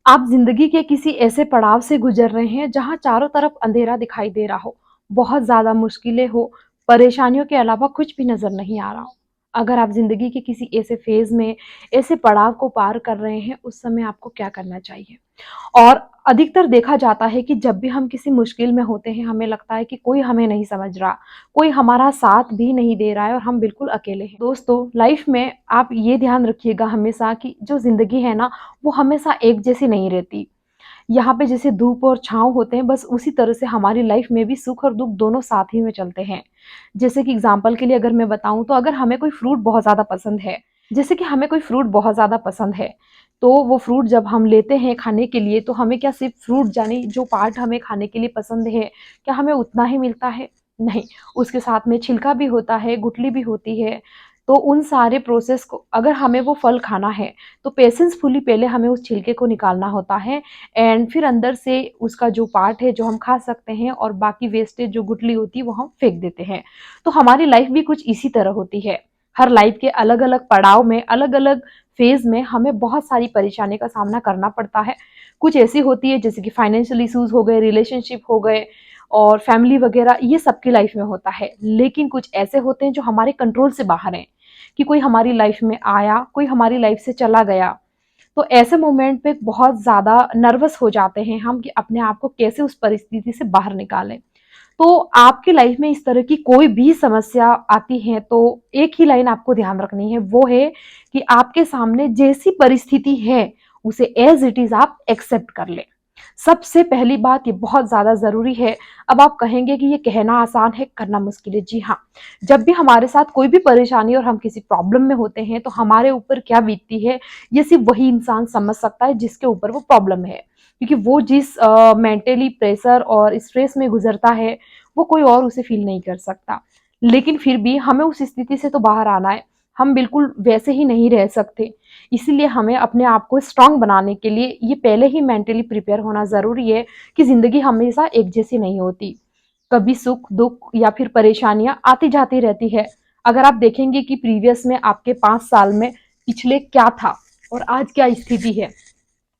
आप ज़िंदगी के किसी ऐसे पड़ाव से गुज़र रहे हैं जहाँ चारों तरफ अंधेरा दिखाई दे रहा हो, बहुत ज़्यादा मुश्किलें हो, परेशानियों के अलावा कुछ भी नज़र नहीं आ रहा हो। अगर आप ज़िंदगी के किसी ऐसे फ़ेज़ में, ऐसे पड़ाव को पार कर रहे हैं, उस समय आपको क्या करना चाहिए? और अधिकतर देखा जाता है कि जब भी हम किसी मुश्किल में होते हैं, हमें लगता है कि कोई हमें नहीं समझ रहा, कोई हमारा साथ भी नहीं दे रहा है और हम बिल्कुल अकेले हैं। दोस्तों, लाइफ में आप ये ध्यान रखिएगा हमेशा कि जो ज़िंदगी है ना, वो हमेशा एक जैसी नहीं रहती। यहाँ पे जैसे धूप और छाँव होते हैं, बस उसी तरह से हमारी लाइफ में भी सुख और दुःख दोनों साथ ही में चलते हैं। जैसे कि एग्ज़ाम्पल के लिए अगर मैं बताऊँ तो अगर हमें कोई फ्रूट बहुत ज़्यादा पसंद है, जैसे कि हमें कोई फ्रूट बहुत ज़्यादा पसंद है, तो वो फ्रूट जब हम लेते हैं खाने के लिए तो हमें क्या सिर्फ़ फ्रूट यानी जो पार्ट हमें खाने के लिए पसंद है, क्या हमें उतना ही मिलता है? नहीं, उसके साथ में छिलका भी होता है, गुठली भी होती है। तो उन सारे प्रोसेस को अगर हमें वो फल खाना है, तो पेशेंसफुली पहले हमें उस छिलके को निकालना होता है एंड फिर अंदर से उसका जो पार्ट है जो हम खा सकते हैं और बाकी वेस्टेज जो गुठली होती है वो हम फेंक देते हैं। तो हमारी लाइफ भी कुछ इसी तरह होती है। हर लाइफ के अलग-अलग पड़ाव में, अलग-अलग फेज़ में हमें बहुत सारी परेशानी का सामना करना पड़ता है। कुछ ऐसी होती है जैसे कि फाइनेंशियल इश्यूज़ हो गए, रिलेशनशिप हो गए और फैमिली वगैरह ये सबकी लाइफ में होता है। लेकिन कुछ ऐसे होते हैं जो हमारे कंट्रोल से बाहर हैं, कि कोई हमारी लाइफ में आया, कोई हमारी लाइफ से चला गया। तो ऐसे मोमेंट पे बहुत ज़्यादा नर्वस हो जाते हैं हम कि अपने आप को कैसे उस परिस्थिति से बाहर निकालें। तो आपकी लाइफ में इस तरह की कोई भी समस्या आती है तो एक ही लाइन आपको ध्यान रखनी है, वो है कि आपके सामने जैसी परिस्थिति है, उसे एज़ इट इज़ आप एक्सेप्ट कर लें। सबसे पहली बात ये बहुत ज़्यादा ज़रूरी है। अब आप कहेंगे कि ये कहना आसान है, करना मुश्किल है। जी हाँ, जब भी हमारे साथ कोई भी परेशानी और हम किसी प्रॉब्लम में होते हैं, तो हमारे ऊपर क्या बीतती है, ये सिर्फ़ वही इंसान समझ सकता है जिसके ऊपर वो प्रॉब्लम है। क्योंकि वो जिस मेंटली प्रेशर और स्ट्रेस में गुज़रता है, वो कोई और उसे फ़ील नहीं कर सकता। लेकिन फिर भी हमें उस स्थिति से तो बाहर आना है, हम बिल्कुल वैसे ही नहीं रह सकते। इसीलिए हमें अपने आप को स्ट्रॉन्ग बनाने के लिए ये पहले ही मेंटली प्रिपेयर होना ज़रूरी है कि ज़िंदगी हमेशा एक जैसी नहीं होती। कभी सुख, दुःख या फिर परेशानियाँ आती-जाती रहती है। अगर आप देखेंगे कि प्रीवियस में आपके 5 साल में पिछले क्या था और आज क्या स्थिति है,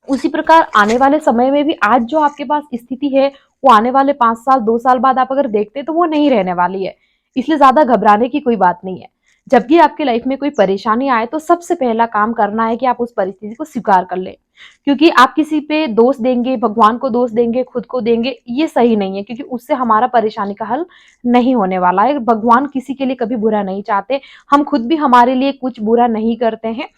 उसी प्रकार आने वाले समय में भी आज जो आपके पास स्थिति है, वो आने वाले 5 साल, 2 साल बाद आप अगर देखते हैं तो वो नहीं रहने वाली है। इसलिए ज़्यादा घबराने की कोई बात नहीं है। जब भी आपकी लाइफ में कोई परेशानी आए तो सबसे पहला काम करना है कि आप उस परिस्थिति को स्वीकार कर लें। क्योंकि आप किसी पे दोष देंगे, भगवान को दोष देंगे, खुद को देंगे, ये सही नहीं है क्योंकि उससे हमारा परेशानी का हल नहीं होने वाला है। भगवान किसी के लिए कभी बुरा नहीं चाहते, हम खुद भी हमारे लिए कुछ बुरा नहीं करते हैं।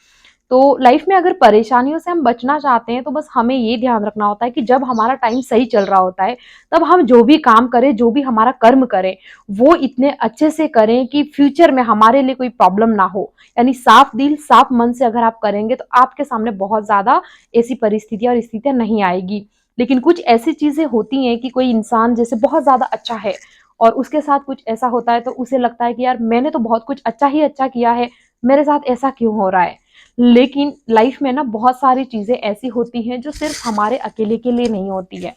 तो लाइफ में अगर परेशानियों से हम बचना चाहते हैं तो बस हमें ये ध्यान रखना होता है कि जब हमारा टाइम सही चल रहा होता है तब हम जो भी काम करें, जो भी हमारा कर्म करें, वो इतने अच्छे से करें कि फ्यूचर में हमारे लिए कोई प्रॉब्लम ना हो। यानी साफ दिल साफ मन से अगर आप करेंगे तो आपके सामने बहुत ज्यादा ऐसी परिस्थितियां और स्थितियां नहीं आएगी। लेकिन कुछ ऐसी चीजें होती हैं कि कोई इंसान जैसे बहुत ज्यादा अच्छा है और उसके साथ कुछ ऐसा होता है तो उसे लगता है कि यार मैंने तो बहुत कुछ अच्छा ही अच्छा किया है, मेरे साथ ऐसा क्यों हो रहा है। लेकिन लाइफ में ना बहुत सारी चीज़ें ऐसी होती हैं जो सिर्फ हमारे अकेले के लिए नहीं होती है।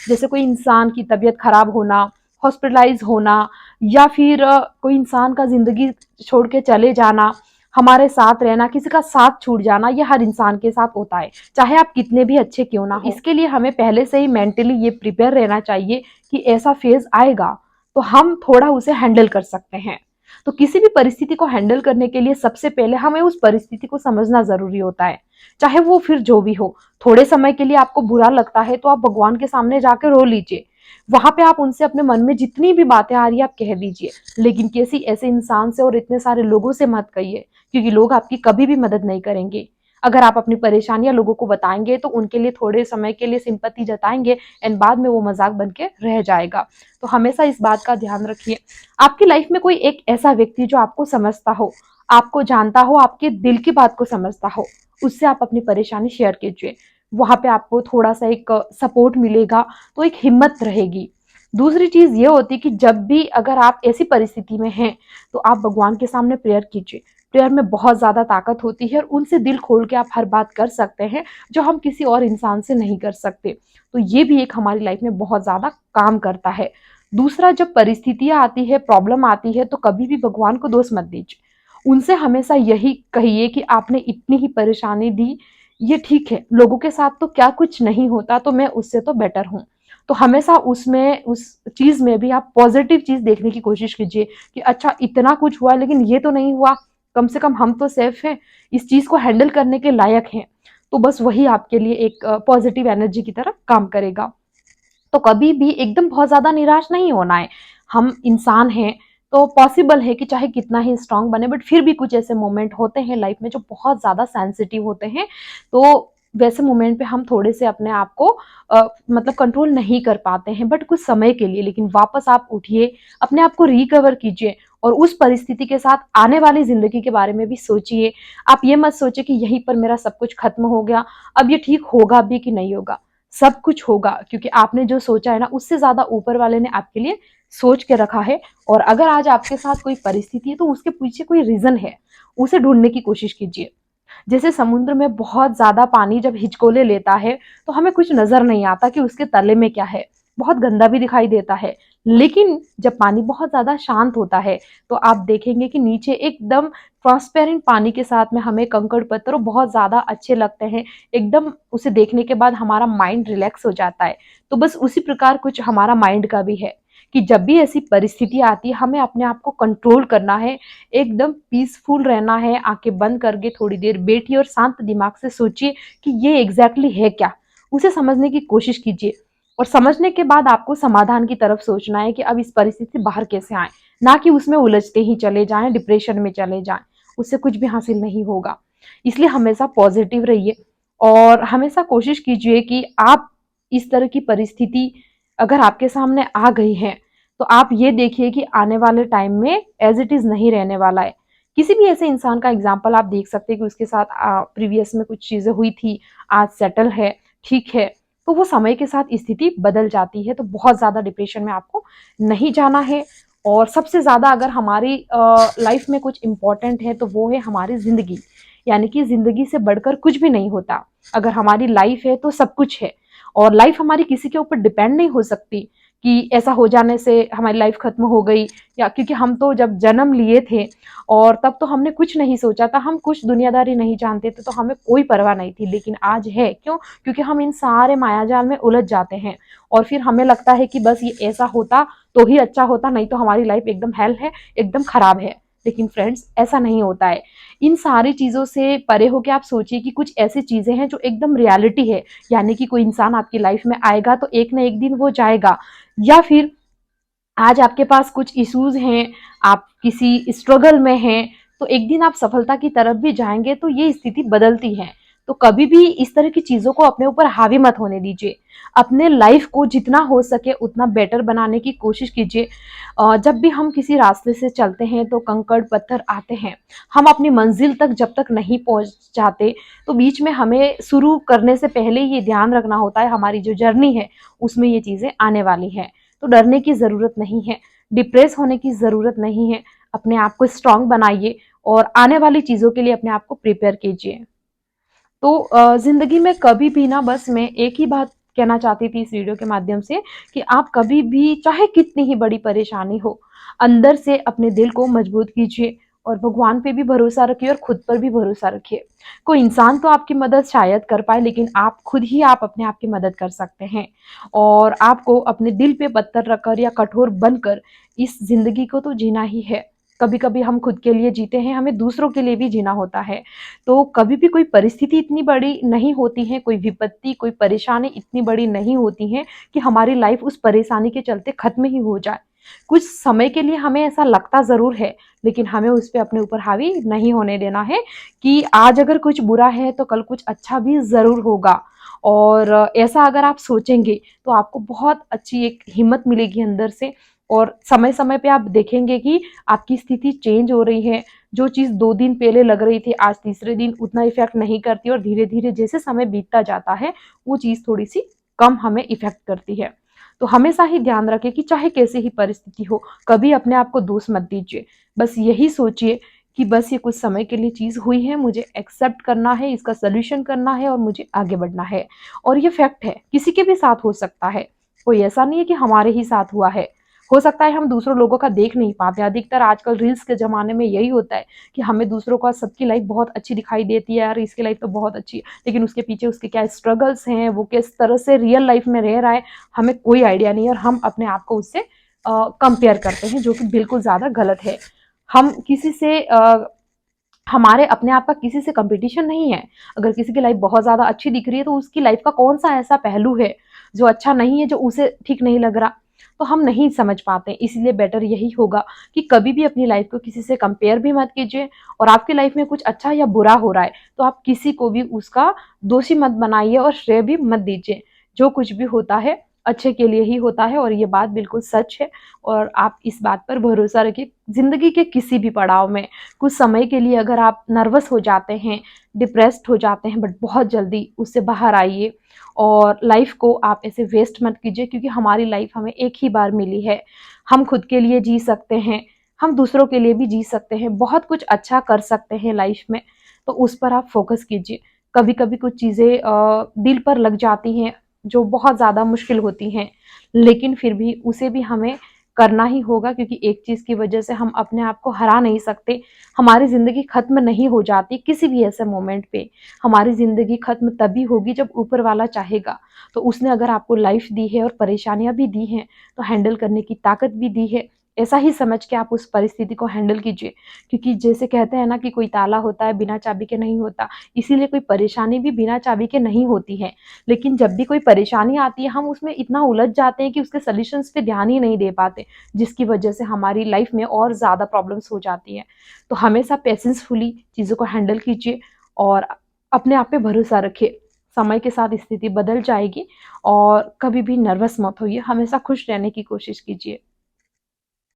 जैसे कोई इंसान की तबीयत खराब होना, हॉस्पिटलाइज होना या फिर कोई इंसान का ज़िंदगी छोड़ के चले जाना, हमारे साथ रहना, किसी का साथ छूट जाना, ये हर इंसान के साथ होता है, चाहे आप कितने भी अच्छे क्यों ना हो। इसके लिए हमें पहले से ही मेंटली ये प्रिपेयर रहना चाहिए कि ऐसा फेज़ आएगा, तो हम थोड़ा उसे हैंडल कर सकते हैं। तो किसी भी परिस्थिति को हैंडल करने के लिए सबसे पहले हमें उस परिस्थिति को समझना ज़रूरी होता है, चाहे वो फिर जो भी हो। थोड़े समय के लिए आपको बुरा लगता है तो आप भगवान के सामने जाके रो लीजिए। वहाँ पे आप उनसे अपने मन में जितनी भी बातें आ रही है आप कह दीजिए। लेकिन किसी ऐसे इंसान से और इतने सारे लोगों से मत कहिए, क्योंकि लोग आपकी कभी भी मदद नहीं करेंगे। अगर आप अपनी परेशानियाँ लोगों को बताएँगे तो उनके लिए थोड़े समय के लिए सिंपैथी जताएँगे एंड बाद में वो मज़ाक बन के रह जाएगा। तो हमेशा इस बात का ध्यान रखिए। आपकी लाइफ में कोई एक ऐसा व्यक्ति जो आपको समझता हो, आपको जानता हो, आपके दिल की बात को समझता हो, उससे आप अपनी परेशानी शेयर कीजिए। वहाँ पे आपको थोड़ा-सा एक सपोर्ट मिलेगा, तो एक हिम्मत रहेगी। दूसरी चीज़ ये होती है कि जब भी अगर आप ऐसी परिस्थिति में हैं, तो आप भगवान के सामने प्रेयर कीजिए। प्रेयर में बहुत ज़्यादा ताकत होती है और उनसे दिल खोल के आप हर बात कर सकते हैं, जो हम किसी और इंसान से नहीं कर सकते। तो ये भी एक हमारी लाइफ में बहुत ज़्यादा काम करता है। दूसरा, जब परिस्थितियाँ आती है, प्रॉब्लम आती है, तो कभी भी भगवान को दोष मत दीजिए। उनसे हमेशा यही कहिए कि आपने इतनी ही परेशानी दी, ये ठीक है, लोगों के साथ तो क्या कुछ नहीं होता, तो मैं उससे तो बेटर हूँ। तो हमेशा उसमें, उस चीज़ में भी आप पॉज़िटिव चीज़ देखने की कोशिश कीजिए कि अच्छा इतना कुछ हुआ लेकिन ये तो नहीं हुआ, कम से कम हम तो सेफ हैं, इस चीज़ को हैंडल करने के लायक हैं। तो बस वही आपके लिए एक पॉज़िटिव एनर्जी की तरह काम करेगा। तो कभी भी एकदम बहुत ज़्यादा निराश नहीं होना है। हम इंसान हैं, तो पॉसिबल है कि चाहे कितना ही स्ट्रॉन्ग बने, बट फिर भी कुछ ऐसे मोमेंट होते हैं लाइफ में जो बहुत ज़्यादा सेंसिटिव होते हैं। तो वैसे मोमेंट पे हम थोड़े से अपने आप को मतलब कंट्रोल नहीं कर पाते हैं, बट कुछ समय के लिए। लेकिन वापस आप उठिए, अपने आप को रिकवर कीजिए और उस परिस्थिति के साथ आने वाली ज़िंदगी के बारे में भी सोचिए। आप ये मत सोचिए कि यहीं पर मेरा सब कुछ खत्म हो गया, अब ये ठीक होगा भी कि नहीं होगा। सब कुछ होगा, क्योंकि आपने जो सोचा है ना, उससे ज़्यादा ऊपर वाले ने आपके लिए सोच के रखा है। और अगर आज आपके साथ कोई परिस्थिति है, तो उसके पीछे कोई रीज़न है, उसे ढूँढने की कोशिश कीजिए। जैसे समुद्र में बहुत ज़्यादा पानी जब हिचकोले लेता है, तो हमें कुछ नज़र नहीं आता कि उसके तले में क्या है, बहुत गंदा भी दिखाई देता है। लेकिन जब पानी बहुत ज़्यादा शांत होता है, तो आप देखेंगे कि नीचे एकदम ट्रांसपेरेंट पानी के साथ में हमें कंकड़-पत्थर बहुत ज़्यादा अच्छे लगते हैं। एकदम उसे देखने के बाद हमारा माइंड रिलैक्स हो जाता है। तो बस उसी प्रकार कुछ हमारा माइंड का भी है कि जब भी ऐसी परिस्थिति आती है, हमें अपने आप को कंट्रोल करना है, एकदम पीसफुल रहना है, आँखें बंद करके थोड़ी देर बैठिए और शांत दिमाग से सोचिए कि ये एग्ज़ैक्टली है क्या? उसे समझने की कोशिश कीजिए और समझने के बाद आपको समाधान की तरफ सोचना है कि अब इस परिस्थिति से बाहर कैसे आएँ? ना कि उसमें उलझते ही चले जाएँ, डिप्रेशन में चले जाएँ, उससे कुछ भी हासिल नहीं होगा। इसलिए हमेशा पॉज़िटिव रहिए और हमेशा कोशिश कीजिए कि आप इस तरह की परिस्थिति अगर आपके सामने आ गई है, तो आप ये देखिए कि आने वाले टाइम में एज़ इट इज़ नहीं रहने वाला है। किसी भी ऐसे इंसान का एग्ज़ाम्पल आप देख सकते हैं कि उसके साथ प्रीवियस में कुछ चीज़ें हुई थी, आज सेटल है, ठीक है, तो वो समय के साथ स्थिति बदल जाती है। तो बहुत ज़्यादा डिप्रेशन में आपको नहीं जाना है और सबसे ज़्यादा अगर हमारी लाइफ में कुछ इम्पोर्टेंट है, तो वो है हमारी ज़िंदगी। यानी कि ज़िंदगी से बढ़कर कुछ भी नहीं होता। अगर हमारी लाइफ है, तो सब कुछ है और लाइफ हमारी किसी के ऊपर डिपेंड नहीं हो सकती कि ऐसा हो जाने से हमारी लाइफ खत्म हो गई, या क्योंकि हम तो जब जन्म लिए थे और तब तो हमने कुछ नहीं सोचा था, हम कुछ दुनियादारी नहीं जानते थे, तो हमें कोई परवाह नहीं थी। लेकिन आज है, क्यों? क्योंकि हम इन सारे मायाजाल में उलझ जाते हैं और फिर हमें लगता है कि बस ये ऐसा होता तो ही अच्छा होता, नहीं तो हमारी लाइफ एकदम हेल है, एकदम खराब है। लेकिन फ्रेंड्स, ऐसा नहीं होता है। इन सारी चीज़ों से परे होके आप सोचिए कि कुछ ऐसी चीज़ें हैं जो एकदम रियलिटी है। यानी कि कोई इंसान आपकी लाइफ में आएगा तो एक ना एक दिन वो जाएगा, या फिर आज आपके पास कुछ इश्यूज हैं, आप किसी स्ट्रगल में हैं, तो एक दिन आप सफलता की तरफ भी जाएंगे, तो ये स्थिति बदलती है। तो कभी भी इस तरह की चीज़ों को अपने ऊपर हावी मत होने दीजिए। अपने लाइफ को जितना हो सके उतना बेटर बनाने की कोशिश कीजिए। जब भी हम किसी रास्ते से चलते हैं, तो कंकड़ पत्थर आते हैं। हम अपनी मंजिल तक जब तक नहीं पहुंच जाते, तो बीच में हमें शुरू करने से पहले ये ध्यान रखना होता है, हमारी जो जर्नी है उसमें ये चीज़ें आने वाली हैं। तो डरने की ज़रूरत नहीं है, डिप्रेस होने की ज़रूरत नहीं है। अपने आप को स्ट्रॉन्ग बनाइए और आने वाली चीज़ों के लिए अपने आप को प्रिपेयर कीजिए। तो ज़िंदगी में कभी भी ना, बस मैं एक ही बात कहना चाहती थी इस वीडियो के माध्यम से कि आप कभी भी, चाहे कितनी ही बड़ी परेशानी हो, अंदर से अपने दिल को मजबूत कीजिए और भगवान पे भी भरोसा रखिए और खुद पर भी भरोसा रखिए। कोई इंसान तो आपकी मदद शायद कर पाए, लेकिन आप खुद ही आप अपने आप की मदद कर सकते हैं। और आपको अपने दिल पे पत्थर रखकर या कठोर बनकर इस ज़िंदगी को तो जीना ही है। कभी-कभी हम खुद के लिए जीते हैं, हमें दूसरों के लिए भी जीना होता है। तो कभी भी कोई परिस्थिति इतनी बड़ी नहीं होती है, कोई विपत्ति, कोई परेशानी इतनी बड़ी नहीं होती है कि हमारी लाइफ उस परेशानी के चलते खत्म ही हो जाए। कुछ समय के लिए हमें ऐसा लगता ज़रूर है, लेकिन हमें उस पे अपने ऊपर हावी नहीं होने देना है कि आज अगर कुछ बुरा है, तो कल कुछ अच्छा भी ज़रूर होगा। और ऐसा अगर आप सोचेंगे, तो आपको बहुत अच्छी एक हिम्मत मिलेगी अंदर से और समय-समय पे आप देखेंगे कि आपकी स्थिति चेंज हो रही है। जो चीज़ 2 दिन पहले लग रही थी, आज तीसरे दिन उतना इफ़ेक्ट नहीं करती और धीरे-धीरे जैसे समय बीतता जाता है, वो चीज़ थोड़ी-सी कम हमें इफ़ेक्ट करती है। तो हमेशा ही ध्यान रखें कि चाहे कैसी ही परिस्थिति हो, कभी अपने आप को दोष मत दीजिए। बस यही सोचिए कि बस ये कुछ समय के लिए चीज़ हुई है, मुझे एक्सेप्ट करना है, इसका सॉल्यूशन करना है और मुझे आगे बढ़ना है। और ये फैक्ट है, किसी के भी साथ हो सकता है। कोई ऐसा नहीं है कि हमारे ही साथ हुआ है। हो सकता है हम दूसरों लोगों का देख नहीं पाते, अधिकतर आजकल रील्स के ज़माने में यही होता है कि हमें दूसरों का सबकी लाइफ़ बहुत अच्छी दिखाई देती है, यार इसकी लाइफ़ तो बहुत अच्छी है, लेकिन उसके पीछे उसके क्या स्ट्रगल्स हैं, वो किस तरह से रियल लाइफ़ में रह रहा है, हमें कोई आइडिया नहीं है और हम अपने आप को उससे कंपेयर करते हैं, जो कि बिल्कुल ज़्यादा गलत है। हम किसी से हमारे अपने आप का किसी से कंपटीशन नहीं है। अगर किसी की लाइफ बहुत ज़्यादा अच्छी दिख रही है तो उसकी लाइफ का कौन-सा ऐसा पहलू है जो अच्छा नहीं है, जो उसे ठीक नहीं लग रहा? तो हम नहीं समझ पाते। इसलिए बेटर यही होगा कि कभी भी अपनी लाइफ को किसी से कंपेयर भी मत कीजिए और आपकी लाइफ में कुछ अच्छा या बुरा हो रहा है, तो आप किसी को भी उसका दोषी मत बनाइए और श्रेय भी मत दीजिए। जो कुछ भी होता है, अच्छे के लिए ही होता है और ये बात बिल्कुल सच है और आप इस बात पर भरोसा रखिए। ज़िंदगी के किसी भी पड़ाव में कुछ समय के लिए अगर आप नर्वस हो जाते हैं, डिप्रेस्ड हो जाते हैं, बट बहुत जल्दी उससे बाहर आइए और लाइफ को आप ऐसे वेस्ट मत कीजिए, क्योंकि हमारी लाइफ हमें एक ही बार मिली है। हम खुद के लिए जी सकते हैं, हम दूसरों के लिए भी जी सकते हैं, बहुत कुछ अच्छा कर सकते हैं लाइफ में, तो उस पर आप फोकस कीजिए। कभी-कभी कुछ चीज़ें दिल पर लग जाती हैं, जो बहुत ज़्यादा मुश्किल होती हैं, लेकिन फिर भी उसे भी हमें करना ही होगा, क्योंकि एक चीज़ की वजह से हम अपने आप को हरा नहीं सकते। हमारी ज़िंदगी ख़त्म नहीं हो जाती किसी भी ऐसे मोमेंट पे। हमारी ज़िंदगी ख़त्म तभी होगी जब ऊपर वाला चाहेगा। तो उसने अगर आपको लाइफ़ दी है और परेशानियाँ भी दी हैं, तो हैंडल करने की ताकत भी दी है। ऐसा ही समझ के आप उस परिस्थिति को हैंडल कीजिए, क्योंकि जैसे कहते हैं ना कि कोई ताला होता है बिना चाबी के नहीं होता, इसीलिए कोई परेशानी भी बिना चाबी के नहीं होती है। लेकिन जब भी कोई परेशानी आती है, हम उसमें इतना उलझ जाते हैं कि उसके सॉल्यूशंस पे ध्यान ही नहीं दे पाते, जिसकी वजह से हमारी लाइफ में और ज़्यादा प्रॉब्लम्स हो जाती हैं। तो हमेशा पेशेंसफुली चीज़ों को हैंडल कीजिए और अपने आप पे भरोसा रखिए। समय के साथ स्थिति बदल जाएगी और कभी भी नर्वस मत होइए, हमेशा खुश रहने की कोशिश कीजिए।